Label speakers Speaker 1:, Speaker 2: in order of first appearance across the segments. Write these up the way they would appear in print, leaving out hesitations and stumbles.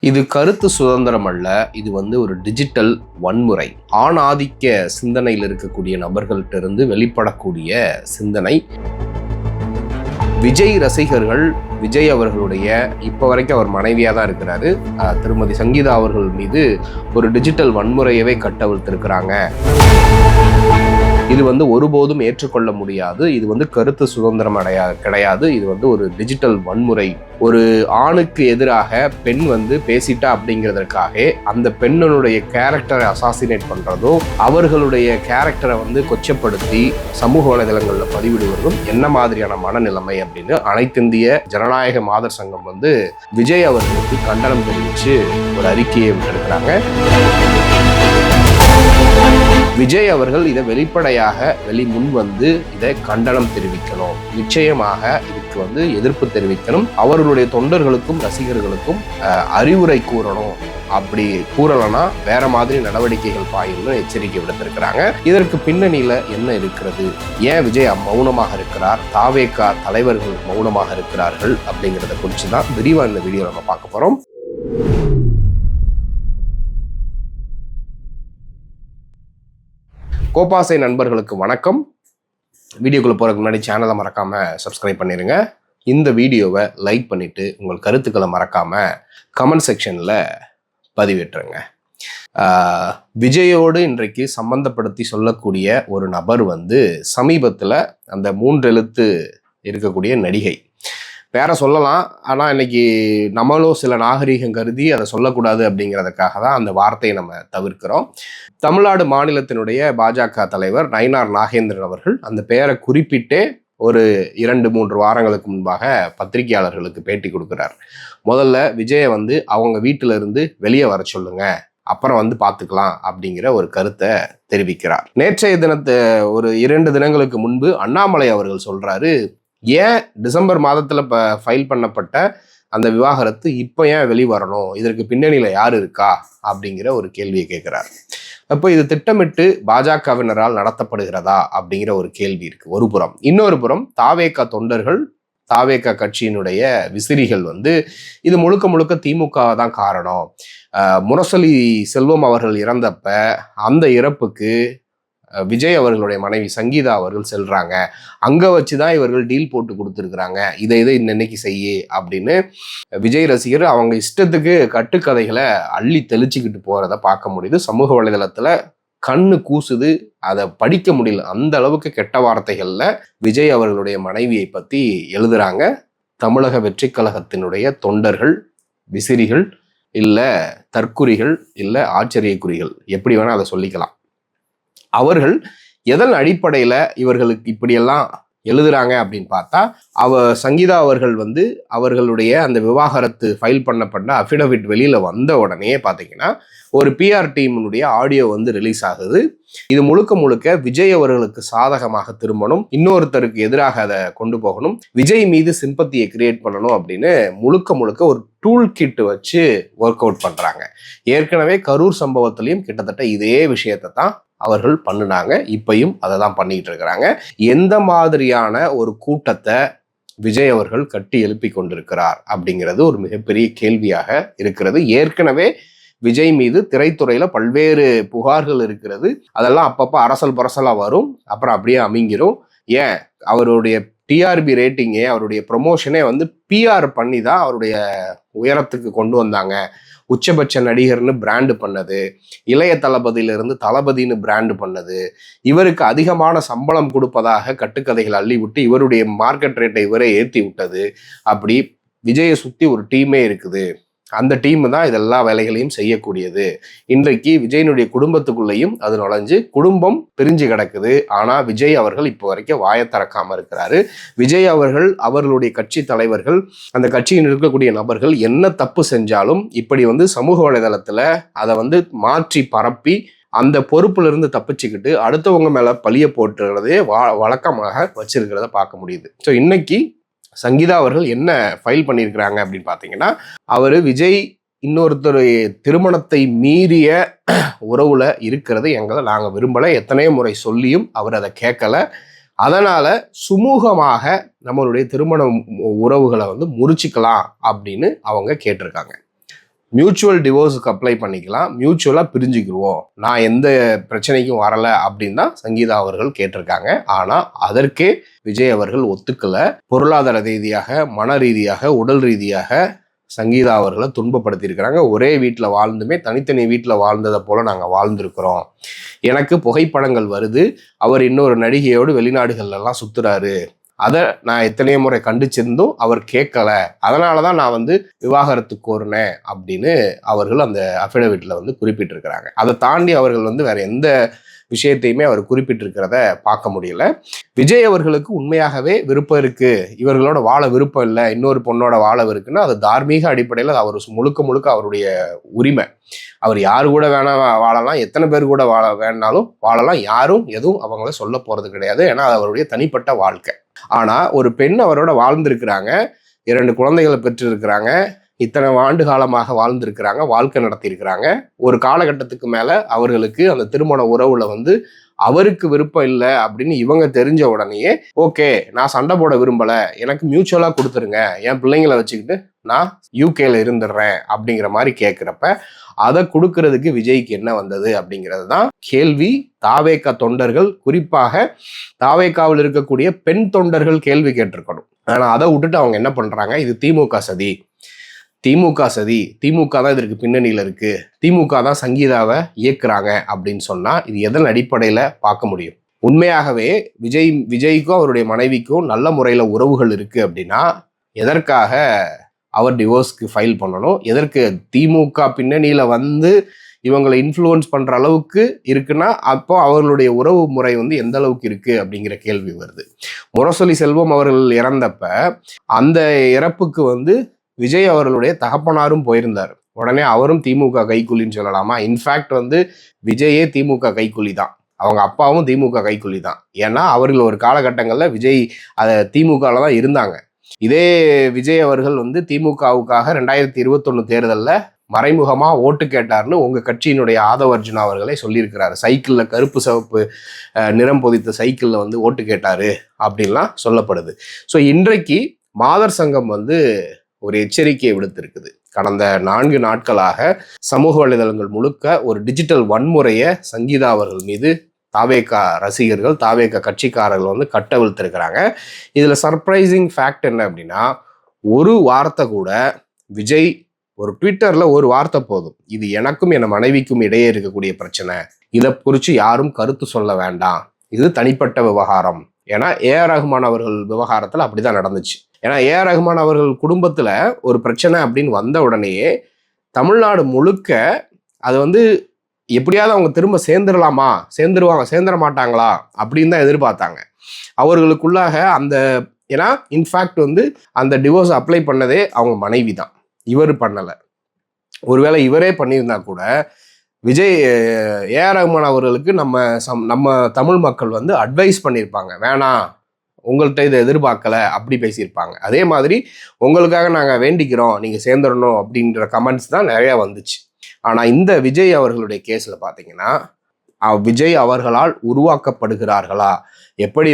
Speaker 1: இது கருத்து சுதந்திரம் அல்ல, இது ஒரு டிஜிட்டல் வன்முறை. ஆண் ஆதிக்க சிந்தனையில் இருக்கக்கூடிய நபர்கள்ட்ட இருந்து வெளிப்படக்கூடிய சிந்தனை. விஜய் ரசிகர்கள் விஜய் அவர்களுடைய இப்போ வரைக்கும் அவர் மனைவியாக தான் இருக்கிறாரு திருமதி சங்கீதா அவர்கள் மீது ஒரு டிஜிட்டல் வன்முறையவே கட்டவிழ்த்திருக்கிறாங்க. இது ஒருபோதும் ஏற்றுக்கொள்ள முடியாது. இது கருத்து சுதந்திரம் கிடையாது. இது ஒரு டிஜிட்டல் வன்முறை. ஒரு ஆணுக்கு எதிராக பெண் பேசிட்டா அப்படிங்கிறதுக்காக அந்த பெண்ணுடைய கேரக்டரை அசாசினேட் பண்றதோ, அவர்களுடைய கேரக்டரை கொச்சப்படுத்தி சமூக வலைதளங்களில் பதிவிடுவதும் என்ன மாதிரியான மனநிலைமை அப்படின்னு அனைத்திந்திய ஜனநாயக மாதர் சங்கம் விஜய் அவர்களுக்கு கண்டனம் தெரிவித்து ஒரு அறிக்கையை விட்டிருக்கிறாங்க. விஜய் அவர்கள் இதை வெளிப்படையாக முன் இதை கண்டனம் தெரிவிக்கணும். நிச்சயமாக இதுக்கு எதிர்ப்பு தெரிவிக்கணும். அவர்களுடைய தொண்டர்களுக்கும் ரசிகர்களுக்கும் அறிவுரை கூறணும். அப்படி கூறலன்னா வேற மாதிரி நடவடிக்கைகள் பாயும்னு எச்சரிக்கை விடுத்திருக்கிறாங்க. இதற்கு பின்னணியில என்ன இருக்கிறது? ஏன் விஜய் மௌனமாக இருக்கிறார்? தாவேகா தலைவர்கள் மௌனமாக இருக்கிறார்கள் அப்படிங்கிறத குறித்து தான் விரிவா இந்த வீடியோ நம்ம பார்க்க போறோம். கோபாசை நண்பர்களுக்கு வணக்கம். வீடியோக்குள்ள போறதுக்கு முன்னாடி சேனலை மறக்காம சப்ஸ்கிரைப் பண்ணிருங்க. இந்த வீடியோவை லைக் பண்ணிட்டு உங்கள் கருத்துக்களை மறக்காம கமெண்ட் செக்ஷன்ல பதிவேற்றுங்க. விஜயோடு இன்றைக்கு சம்பந்தப்படுத்தி சொல்லக்கூடிய ஒரு நபர் சமீபத்தில் அந்த 3 எழுத்து இருக்கக்கூடிய நடிகை வேற சொல்லலாம். ஆனால் இன்னைக்கு நம்மளும் சில நாகரீகம் கருதி அதை சொல்லக்கூடாது அப்படிங்கிறதுக்காக தான் அந்த வார்த்தையை நம்ம தவிர்க்கிறோம். தமிழ்நாடு மாநிலத்தினுடைய பாஜக தலைவர் நயினார் நாகேந்திரன் அவர்கள் அந்த பெயரை குறிப்பிட்டே ஒரு 2-3 வாரங்களுக்கு முன்பாக பத்திரிகையாளர்களுக்கு பேட்டி கொடுக்குறார். முதல்ல விஜயை அவங்க வீட்டில இருந்து வெளியே வர சொல்லுங்க, அப்புறம் பார்த்துக்கலாம் அப்படிங்கிற ஒரு கருத்தை தெரிவிக்கிறார். நேற்றைய தினத்தை ஒரு 2 தினங்களுக்கு முன்பு அண்ணாமலை அவர்கள் சொல்றாரு, ஏன் டிசம்பர் மாதத்துல ஃபைல் பண்ணப்பட்ட அந்த விவாகரத்து இப்போ ஏன் வெளிவரணும், இதற்கு பின்னணியில யார் இருக்கா அப்படிங்கிற ஒரு கேள்வியை கேட்கிறார். அப்போ இது திட்டமிட்டு பாஜகவினரால் நடத்தப்படுகிறதா அப்படிங்கிற ஒரு கேள்வி இருக்கு ஒரு புறம். இன்னொரு புறம் தாவேகா தொண்டர்கள், தாவேகா கட்சியினுடைய விசிறிகள் இது முழுக்க முழுக்க திமுக தான் காரணம். முரசொலி செல்வம் அவர்கள் இறந்தப்ப அந்த இறப்புக்கு விஜய் அவர்களுடைய மனைவி சங்கீதா அவர்கள் செல்றாங்க, அங்க வச்சுதான் இவர்கள் டீல் போட்டு கொடுத்துருக்குறாங்க, இதை இன்னைக்கு செய்ய அப்படின்னு விஜய் ரசிகர் அவங்க இஷ்டத்துக்கு கட்டுக்கதைகளை அள்ளி தெளிச்சுக்கிட்டு போறத பார்க்க முடியுது. சமூக வலைதளத்துல கண்ணு கூசுது, அதை படிக்க முடியல. அந்த அளவுக்கு கெட்ட வார்த்தைகள்ல விஜய் அவர்களுடைய மனைவியை பத்தி எழுதுறாங்க. தமிழக வெற்றி கழகத்தினுடைய தொண்டர்கள், விசிறிகள், இல்ல தற்குறிகள், இல்ல ஆச்சரியக்குறிகள், எப்படி வேணா அதை சொல்லிக்கலாம். அவர்கள் எதன் அடிப்படையில இவர்களுக்கு இப்படியெல்லாம் எழுதுறாங்க அப்படின்னு பார்த்தா, சங்கீதா அவர்கள் அவர்களுடைய அந்த விவாகரத்து ஃபைல் பண்ணப்பட்ட அஃபிடவிட் வெளியில வந்த உடனே பார்த்தீங்கன்னா ஒரு பிஆர் டீமுடைய ஆடியோ ரிலீஸ் ஆகுது. இது முழுக்க முழுக்க விஜய் அவர்களுக்கு சாதகமாக திரும்பணும், இன்னொருத்தருக்கு எதிராக அதை கொண்டு போகணும், விஜய் மீது சிம்பத்தியை கிரியேட் பண்ணணும் அப்படின்னு முழுக்க முழுக்க ஒரு டூல் கிட் வச்சு ஒர்க் அவுட் பண்றாங்க. ஏற்கனவே கரூர் சம்பவத்திலையும் கிட்டத்தட்ட இதே விஷயத்தை தான் அவர்கள் பண்ணினாங்க. இப்பையும் அதை தான் பண்ணிட்டு இருக்கிறாங்க. எந்த மாதிரியான ஒரு கூட்டத்தை விஜய் அவர்கள் கட்டி எழுப்பி கொண்டிருக்கிறார் அப்படிங்கிறது ஒரு மிகப்பெரிய கேள்வியாக இருக்கிறது. ஏற்கனவே விஜய் மீது திரைத்துறையில பல்வேறு புகார்கள் இருக்கிறது. அதெல்லாம் அப்பப்போ அரசல் பரசலா வரும், அப்புறம் அப்படியே அமிங்கிரும். ஏன் அவருடைய டிஆர்பி ரேட்டிங்கே, அவருடைய ப்ரொமோஷனே பிஆர் பண்ணி தான் அவருடைய உயரத்துக்கு கொண்டு வந்தாங்க. உச்சபட்ச நடிகர்னு பிராண்டு பண்ணது, இளைய தளபதியிலிருந்து தளபதினு பிராண்டு பண்ணது, இவருக்கு அதிகமான சம்பளம் கொடுப்பதாக கட்டுக்கதைகள் அள்ளி விட்டு இவருடைய மார்க்கெட் ரேட்டை இவரே ஏற்றி விட்டது. அப்படி விஜயை சுற்றி ஒரு டீமே இருக்குது. அந்த டீம் தான் இதெல்லா வேலைகளையும் செய்யக்கூடியது. இன்றைக்கு விஜயனுடைய குடும்பத்துக்குள்ளேயும் அது நுழைஞ்சு குடும்பம் பிரிஞ்சு கிடக்குது. ஆனா விஜய் அவர்கள் இப்போ வரைக்கும் வாயை திறக்காம இருக்கிறாரு. விஜய் அவர்கள், அவர்களுடைய கட்சி தலைவர்கள், அந்த கட்சியில் இருக்கக்கூடிய நபர்கள் என்ன தப்பு செஞ்சாலும் இப்படி சமூக வலைதளத்துல அதை மாற்றி பரப்பி அந்த பொறுப்புல இருந்து தப்பிச்சுக்கிட்டு அடுத்தவங்க மேல பழிய போட்டுறதே வழக்கமாக வச்சிருக்கிறத பார்க்க முடியுது. ஸோ இன்னைக்கு சங்கீதா அவர்கள் என்ன ஃபைல் பண்ணியிருக்கிறாங்க அப்படின்னு பார்த்தீங்கன்னா, அவர் விஜய் இன்னொருத்தர் திருமணத்தை மீறிய உறவுல இருக்கிறது நாங்கள் விரும்பலை, எத்தனையோ முறை சொல்லியும் அவர் அதை கேட்கல. அதனால சுமூகமாக நம்மளுடைய திருமண உறவுகளை முறிச்சுக்கலாம் அப்படின்னு அவங்க கேட்டிருக்காங்க. மியூச்சுவல் டிவோர்ஸுக்கு அப்ளை பண்ணிக்கலாம், மியூச்சுவலாக பிரிஞ்சுக்கிடுவோம், நான் எந்த பிரச்சனைக்கும் வரலை அப்படின்னு தான் சங்கீதா அவர்கள் கேட்டிருக்காங்க. ஆனால் அதற்கே விஜய் அவர்கள் ஒத்துக்கலை. பொருளாதார ரீதியாக, மன ரீதியாக, உடல் ரீதியாக சங்கீதா அவர்களை துன்பப்படுத்தியிருக்கிறாங்க. ஒரே வீட்டில் வாழ்ந்துமே தனித்தனி வீட்டில் வாழ்ந்ததை போல் நாங்கள் வாழ்ந்துருக்கிறோம், எனக்கு புகைப்படங்கள் வருது, அவர் இன்னொரு நடிகையோடு வெளிநாடுகள்லாம் சுற்றுறாரு, அதை நான் எத்தனையோ முறை கண்டிச்சிருந்தும் அவர் கேட்கல, அதனால தான் நான் விவாகரத்து கோரினேன் அப்படின்னு அவர்கள் அந்த அஃபிடவிட்ல குறிப்பிட்டிருக்கிறாங்க. அதை தாண்டி அவர்கள் வேற எந்த விஷயத்தையுமே அவர் குறிப்பிட்டிருக்கிறத பார்க்க முடியல. விஜய் அவர்களுக்கு உண்மையாகவே விருப்பம் இருக்கு, இவர்களோட வாழ விருப்பம் இல்லை, இன்னொரு பொண்ணோட வாழ இருக்குன்னா அது தார்மீக அடிப்படையில் அது அவர் முழுக்க முழுக்க அவருடைய உரிமை. அவர் யாரு கூட வேணா வாழலாம், எத்தனை பேர் கூட வேணாலும் வாழலாம், யாரும் எதுவும் அவங்கள சொல்ல போறது கிடையாது. ஏன்னா அது அவருடைய தனிப்பட்ட வாழ்க்கை. ஆனா ஒரு பெண் அவரோட வாழ்ந்திருக்கிறாங்க, 2 குழந்தைகளை பெற்றிருக்கிறாங்க, இத்தனை ஆண்டு காலமாக வாழ்ந்திருக்கிறாங்க, வாழ்க்கை நடத்தியிருக்கிறாங்க. ஒரு காலகட்டத்துக்கு மேல அவர்களுக்கு அந்த திருமண உறவுல அவருக்கு விருப்பம் இல்லை அப்படின்னு இவங்க தெரிஞ்ச உடனேயே, ஓகே நான் சண்டை போட விரும்பல, எனக்கு மியூச்சுவலா கொடுத்துருங்க, என் பிள்ளைங்களை வச்சுக்கிட்டு நான் யூகேல இருந்துடுறேன் அப்படிங்கிற மாதிரி கேட்கிறப்ப அதை கொடுக்கறதுக்கு விஜய்க்கு என்ன வந்தது அப்படிங்கிறது தான் கேள்வி. தாவேகா தொண்டர்கள், குறிப்பாக தாவேகாவில் இருக்கக்கூடிய பெண் தொண்டர்கள் கேள்வி கேட்டிருக்கணும். ஆனா அதை விட்டுட்டு அவங்க என்ன பண்றாங்க, இது திமுக சதி, திமுக சதி, திமுக தான் இதற்கு பின்னணியில் இருக்கு, திமுக தான் சங்கீதாவை இயக்குறாங்க அப்படின்னு சொன்னா இது எதன் அடிப்படையில பார்க்க முடியும்? உண்மையாகவே விஜய்க்கும் அவருடைய மனைவிக்கும் நல்ல முறையில உறவுகள் இருக்கு அப்படின்னா எதற்காக அவர் டிவோர்ஸ்க்கு ஃபைல் பண்ணணும்? எதற்கு திமுக பின்னணியில இவங்களை இன்ஃப்ளூயன்ஸ் பண்ற அளவுக்கு இருக்குன்னா அப்போ அவர்களுடைய உறவு முறை எந்த அளவுக்கு இருக்கு அப்படிங்கிற கேள்வி வருது. முரசொலி செல்வம் அவர்கள் இறந்தப்ப அந்த இறப்புக்கு விஜய் அவர்களுடைய தகப்பனாரும் போயிருந்தார். உடனே அவரும் திமுக கைக்கூலின்னு சொல்லலாமா? இன்ஃபேக்ட் விஜயே திமுக கைக்கூலி தான், அவங்க அப்பாவும் திமுக கைக்கூலி தான். ஏன்னா அவர்கள் ஒரு காலகட்டங்களில் விஜய் அதை திமுகவில் தான் இருந்தாங்க. இதே விஜய் அவர்கள் திமுகவுக்காக 2021 தேர்தலில் மறைமுகமா ஓட்டு கேட்டார்னு உங்க கட்சியினுடைய ஆதவ அர்ஜுனா அவர்களே சொல்லியிருக்கிறாரு. சைக்கிள்ல கருப்பு சிவப்பு நிறம் பொதித்த சைக்கிள்ல ஓட்டு கேட்டாரு அப்படின்லாம் சொல்லப்படுது. ஸோ இன்றைக்கு மாதர் சங்கம் ஒரு எச்சரிக்கையை விடுத்திருக்குது. கடந்த 4 நாட்களாக சமூக வலைதளங்கள் முழுக்க ஒரு டிஜிட்டல் வன்முறையை சங்கீதா அவர்கள் மீது தாவேகா ரசிகர்கள், தாவேகா கட்சிக்காரர்கள் கட்டவிழ்த்திருக்கிறாங்க. இதுல சர்ப்ரைசிங் ஃபேக்ட் என்ன அப்படின்னா, ஒரு வார்த்தை கூட விஜய் ஒரு ட்விட்டர்ல ஒரு வார்த்தை போதும், இது எனக்கும் என் மனைவிக்கும் இடையே இருக்கக்கூடிய பிரச்சனை, இதை குறித்து யாரும் கருத்து சொல்ல வேண்டாம், இது தனிப்பட்ட விவகாரம். ஏன்னா ஏஆர் ரஹ்மான் அவர்கள் விவகாரத்துல அப்படிதான் நடந்துச்சு. ஏன்னா ஏஆர் ரஹ்மான் அவர்கள் குடும்பத்துல ஒரு பிரச்சனை அப்படின்னு வந்த உடனேயே தமிழ்நாடு முழுக்க அது எப்படியாவது அவங்க திரும்ப சேர்ந்துட மாட்டாங்களா அப்படின்னு தான் எதிர்பார்த்தாங்க. அவர்களுக்குள்ளாக ஏன்னா இன்ஃபேக்ட் அந்த டிவோர்ஸ் அப்ளை பண்ணதே அவங்க மனைவி தான், இவர் பண்ணலை. ஒருவேளை இவரே பண்ணியிருந்தா கூட விஜய் ஏஆர் ரஹ்மான் அவர்களுக்கு நம்ம தமிழ் மக்கள் அட்வைஸ் பண்ணியிருப்பாங்க, வேணாம் உங்கள்கிட்ட இதை எதிர்பார்க்கல அப்படி பேசியிருப்பாங்க. அதே மாதிரி உங்களுக்காக நாங்கள் வேண்டிக்கிறோம், நீங்கள் சேர்ந்துடணும் அப்படின்ற கமெண்ட்ஸ் தான் நிறையா வந்துச்சு. ஆனால் இந்த விஜய் அவர்களுடைய கேஸில் பார்த்தீங்கன்னா விஜய் அவர்களால் உருவாக்கப்படுகிறார்களா, எப்படி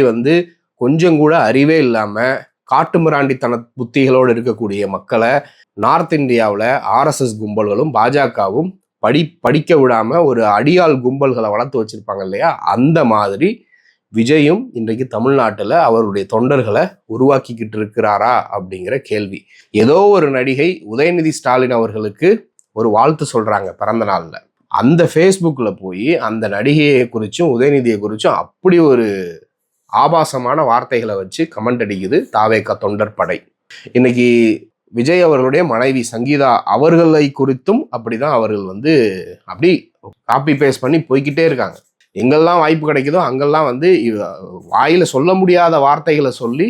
Speaker 1: கொஞ்சம் கூட அறிவே இல்லாமல் காட்டு மிராண்டித்தன புத்திகளோடு இருக்கக்கூடிய மக்களை நார்த் இந்தியாவில் ஆர்எஸ்எஸ் கும்பல்களும் பாஜகவும் படிக்க விடாம ஒரு அடியாள் கும்பல்களை வளர்த்து வச்சிருப்பாங்க இல்லையா, அந்த மாதிரி விஜயும் இன்றைக்கு தமிழ்நாட்டில் அவருடைய தொண்டர்களை உருவாக்கிக்கிட்டு இருக்கிறாரா அப்படிங்கிற கேள்வி. ஏதோ ஒரு நடிகை உதயநிதி ஸ்டாலின் அவர்களுக்கு ஒரு வாழ்த்து சொல்றாங்க பிறந்த நாள்ல, அந்த ஃபேஸ்புக்கில் போய் அந்த நடிகையை குறிச்சும் உதயநிதியை குறிச்சும் அப்படி ஒரு ஆபாசமான வார்த்தைகளை வச்சு கமெண்ட் அடிக்குது தாவேகா தொண்டர் படை. இன்னைக்கு விஜய் அவர்களுடைய மனைவி சங்கீதா அவர்களை குறித்தும் அப்படிதான் அவர்கள் அப்படி காப்பி பேஸ்ட் பண்ணி போய்கிட்டே இருக்காங்க. எங்கெல்லாம் வாய்ப்பு கிடைக்குதோ அங்கெல்லாம் வாயில சொல்ல முடியாத வார்த்தைகளை சொல்லி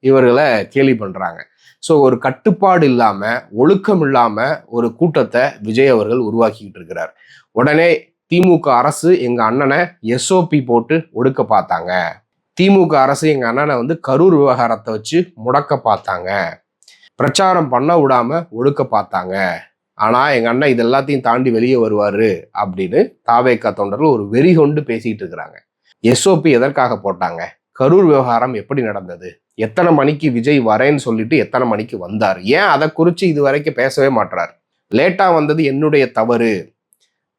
Speaker 1: இவர்களை கேலி பண்றாங்க. ஸோ ஒரு கட்டுப்பாடு இல்லாம, ஒழுக்கம் இல்லாம ஒரு கூட்டத்தை விஜய் அவர்கள் உருவாக்கிக்கிட்டு இருக்கிறார். உடனே திமுக அரசு எங்க அண்ணனை எஸ்ஓபி போட்டு ஒடுக்க பார்த்தாங்க, திமுக அரசு எங்க அண்ணனை கரூர் விவகாரத்தை வச்சு முடக்க பார்த்தாங்க, பிரச்சாரம் பண்ண விடாம ஒடுக்க பார்த்தாங்க, ஆனா எங்க அண்ணன் இது எல்லாத்தையும் தாண்டி வெளியே வருவாரு அப்படின்னு தாவேகா தொண்டர்கள் ஒரு வெறி கொண்டு பேசிட்டு இருக்கிறாங்க. எஸ்ஓபி எதற்காக போட்டாங்க, கரூர் விவகாரம் எப்படி நடந்தது, எத்தனை மணிக்கு விஜய் வரேன்னு சொல்லிட்டு எத்தனை மணிக்கு வந்தார், ஏன் அதை குறித்து இது வரைக்கும் பேசவே மாட்டார். லேட்டாக வந்தது என்னுடைய தவறு.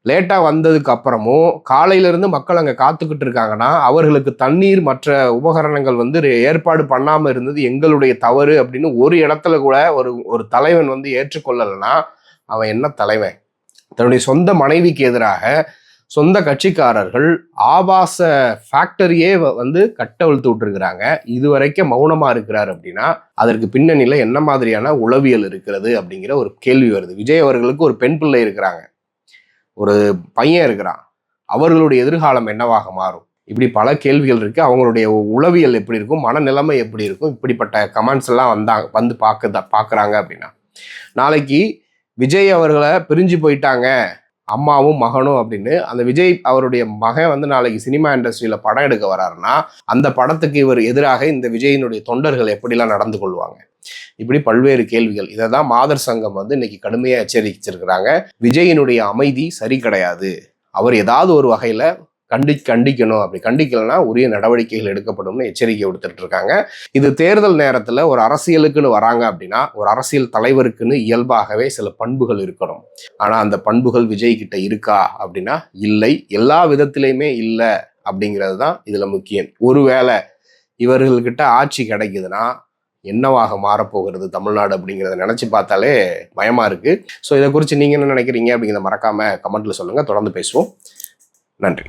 Speaker 1: லேட்டாக வந்ததுக்கு அப்புறமும் காலையிலேருந்து மக்கள் அங்கே காத்துக்கிட்டு இருக்காங்கன்னா அவர்களுக்கு தண்ணீர் மற்ற உபகரணங்கள் வந்து ஏற்பாடு பண்ணாமல் இருந்தது எங்களுடைய தவறு அப்படின்னு ஒரு இடத்துல கூட ஒரு தலைவன் வந்து ஏற்றுக்கொள்ளலைன்னா அவன் என்ன தலைவன்? தன்னுடைய சொந்த மனைவிக்கு எதிராக சொந்த கட்சிக்காரர்கள் ஆபாச ஃபேக்டரியே வந்து கட்டவிழ்த்து விட்டுருக்கிறாங்க. இதுவரைக்கும் மௌனமாக இருக்கிறார் அப்படின்னா அதற்கு பின்னணியில் என்ன மாதிரியான உளவியல் இருக்கிறது அப்படிங்கிற ஒரு கேள்வி வருது. விஜய் அவர்களுக்கு ஒரு பெண் பிள்ளை இருக்கிறாங்க, ஒரு பையன் இருக்கிறான். அவர்களுடைய எதிர்காலம் என்னவாக மாறும்? இப்படி பல கேள்விகள் இருக்கு. அவங்களுடைய உளவியல் எப்படி இருக்கும், மனநிலைமை எப்படி இருக்கும்? இப்படிப்பட்ட கமெண்ட்ஸ் எல்லாம் வந்து பார்க்குறாங்க அப்படின்னா நாளைக்கு விஜய் அவர்களை பிரிஞ்சு போயிட்டாங்க அம்மாவும் மகனும் அப்படின்னு அந்த விஜய் அவருடைய மகன் வந்து நாளைக்கு சினிமா இண்டஸ்ட்ரியில படம் எடுக்க வராருன்னா அந்த படத்துக்கு இவர் எதிராக இந்த விஜயினுடைய தொண்டர்கள் எப்படிலாம் நடந்து கொள்வாங்க? இப்படி பல்வேறு கேள்விகள். இதை தான் மாதர் சங்கம் வந்து இன்னைக்கு கடுமையாக எச்சரிச்சிருக்கிறாங்க. விஜயினுடைய அமைதி சரி கிடையாது, அவர் ஏதாவது ஒரு வகையில கண்டிக்கணும், அப்படி கண்டிக்கலைன்னா உரிய நடவடிக்கைகள் எடுக்கப்படும்னு எச்சரிக்கை கொடுத்துட்டு இருக்காங்க. இது தேர்தல் நேரத்துல ஒரு அரசியலுக்குன்னு வராங்க அப்படின்னா ஒரு அரசியல் தலைவருக்குன்னு இயல்பாகவே சில பண்புகள் இருக்கணும். ஆனா அந்த பண்புகள் விஜய் கிட்ட இருக்கா அப்படின்னா இல்லை, எல்லா விதத்திலையுமே இல்லை அப்படிங்கிறது தான் இதுல முக்கியம். ஒருவேளை இவர்கள்கிட்ட ஆட்சி கிடைக்குதுன்னா என்னவாக மாறப்போகிறது தமிழ்நாடு அப்படிங்கிறத நினைச்சு பார்த்தாலே பயமா இருக்கு. ஸோ இதை குறித்து நீங்க என்ன நினைக்கிறீங்க அப்படிங்கிறத மறக்காம கமெண்ட்ல சொல்லுங்க. தொடர்ந்து பேசுவோம். நன்றி.